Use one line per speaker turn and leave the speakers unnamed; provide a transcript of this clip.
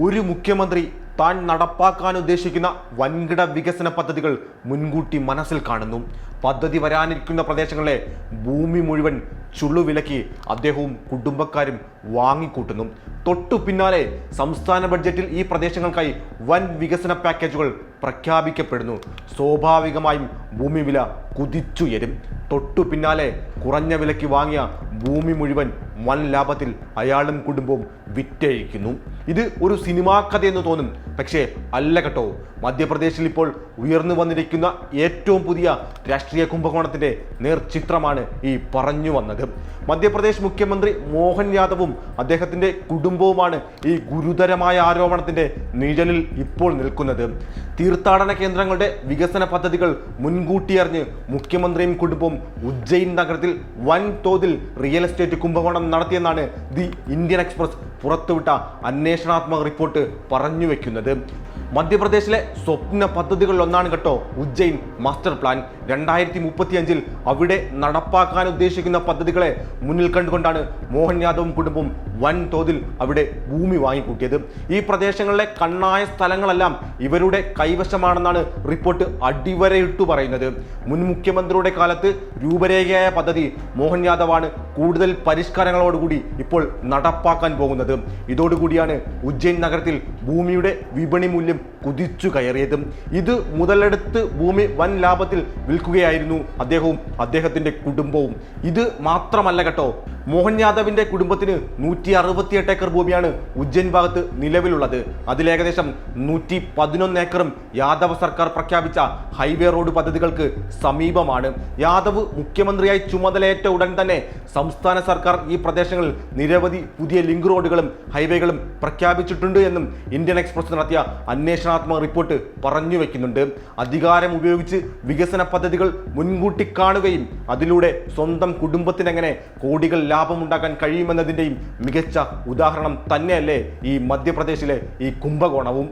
ഒരു മുഖ്യമന്ത്രി താൻ നടപ്പാക്കാൻ ഉദ്ദേശിക്കുന്ന വൻകിട വികസന പദ്ധതികൾ മുൻകൂട്ടി മനസ്സിൽ കാണുന്നു. പദ്ധതി വരാനിരിക്കുന്ന പ്രദേശങ്ങളിലെ ഭൂമി മുഴുവൻ ചുള്ളുവിലക്കി അദ്ദേഹവും കുടുംബക്കാരും വാങ്ങിക്കൂട്ടുന്നു. തൊട്ടു പിന്നാലെ സംസ്ഥാന ബഡ്ജറ്റിൽ ഈ പ്രദേശങ്ങൾക്കായി വൻ വികസന പാക്കേജുകൾ പ്രഖ്യാപിക്കപ്പെടുന്നു. സ്വാഭാവികമായും ഭൂമി വില കുതിച്ചുയരും. തൊട്ടു പിന്നാലെ കുറഞ്ഞ വിലയ്ക്ക് വാങ്ങിയ ഭൂമി മുഴുവൻ വൻ ലാഭത്തിൽ അയാളും കുടുംബവും വിറ്റഴിക്കുന്നു. ഇത് ഒരു സിനിമാ കഥയെന്ന് തോന്നും, പക്ഷേ അല്ല കേട്ടോ. മധ്യപ്രദേശിൽ ഇപ്പോൾ ഉയർന്നു വന്നിരിക്കുന്ന ഏറ്റവും പുതിയ രാഷ്ട്രീയ കുംഭകോണത്തിന്റെ നേർചിത്രമാണ് ഈ പറഞ്ഞു വന്നത്. മധ്യപ്രദേശ് മുഖ്യമന്ത്രി മോഹൻ യാദവും അദ്ദേഹത്തിന്റെ കുടുംബവുമാണ് ഈ ഗുരുതരമായ ആരോപണത്തിന്റെ നിഴലിൽ ഇപ്പോൾ നിൽക്കുന്നത്. തീർത്ഥാടന കേന്ദ്രങ്ങളുടെ വികസന പദ്ധതികൾ മുൻകൂട്ടി അറിഞ്ഞ് മുഖ്യമന്ത്രിയും കുടുംബവും ഉജ്ജയിൻ നഗരത്തിൽ വൻതോതിൽ റിയൽ എസ്റ്റേറ്റ് കുംഭകോണം നടത്തിയെന്നാണ് ദി ഇന്ത്യൻ എക്സ്പ്രസ് പുറത്തുവിട്ട അന്വേഷണാത്മക റിപ്പോർട്ട് പറഞ്ഞു വെക്കുന്നത്. മധ്യപ്രദേശിലെ സ്വപ്ന പദ്ധതികളിൽ ഒന്നാണ് കേട്ടോ ഉജ്ജയിൻ മാസ്റ്റർ പ്ലാൻ. 2035 അവിടെ നടപ്പാക്കാൻ ഉദ്ദേശിക്കുന്ന പദ്ധതികളെ മുന്നിൽ കണ്ടുകൊണ്ടാണ് മോഹൻ യാദവും കുടുംബവും വൻതോതിൽ അവിടെ ഭൂമി വാങ്ങിക്കൂട്ടിയത്. ഈ പ്രദേശങ്ങളിലെ കണ്ണായ സ്ഥലങ്ങളെല്ലാം ഇവരുടെ കൈവശമാണെന്നാണ് റിപ്പോർട്ട് അടിവരയിട്ടു പറയുന്നത്. മുൻ മുഖ്യമന്ത്രിയുടെ കാലത്ത് രൂപരേഖയായ പദ്ധതി മോഹൻ യാദവാണ് കൂടുതൽ പരിഷ്കാരങ്ങളോടുകൂടി ഇപ്പോൾ നടപ്പാക്കാൻ പോകുന്നത്. ഇതോടുകൂടിയാണ് ഉജ്ജയിൻ നഗരത്തിൽ ഭൂമിയുടെ വിപണി മൂല്യം കുതിച്ചു കയറിയത്. ഇത് മുതലെടുത്ത് ഭൂമി വൻ ലാഭത്തിൽ വിൽക്കുകയായിരുന്നു അദ്ദേഹവും അദ്ദേഹത്തിന്റെ കുടുംബവും. ഇത് മാത്രമല്ല കേട്ടോ, മോഹൻ യാദവിന്റെ കുടുംബത്തിന് 168 ഏക്കർ ഭൂമിയാണ് ഉജ്ജയിൻ ഭാഗത്ത് നിലവിലുള്ളത്. അതിലേകദേശം 111 ഏക്കറും യാദവ് സർക്കാർ പ്രഖ്യാപിച്ച ഹൈവേ റോഡ് പദ്ധതികൾക്ക് സമീപമാണ്. യാദവ് മുഖ്യമന്ത്രിയായി ചുമതലയേറ്റ ഉടൻ തന്നെ സംസ്ഥാന സർക്കാർ ഈ പ്രദേശങ്ങളിൽ നിരവധി പുതിയ ലിങ്ക് റോഡുകളും ഹൈവേകളും പ്രഖ്യാപിച്ചിട്ടുണ്ട് എന്നും ഇന്ത്യൻ എക്സ്പ്രസ് നടത്തിയ അന്വേഷണാത്മക റിപ്പോർട്ട് പറഞ്ഞു വെക്കുന്നുണ്ട്. അധികാരം ഉപയോഗിച്ച് വികസന പദ്ധതികൾ മുൻകൂട്ടി കാണുകയും അതിലൂടെ സ്വന്തം കുടുംബത്തിനെങ്ങനെ കോടികൾ ലാഭമുണ്ടാക്കാൻ കഴിയുമെന്നതിൻ്റെയും മികച്ച ഉദാഹരണം തന്നെയല്ലേ ഈ മധ്യപ്രദേശിലെ ഈ കുംഭകോണവും.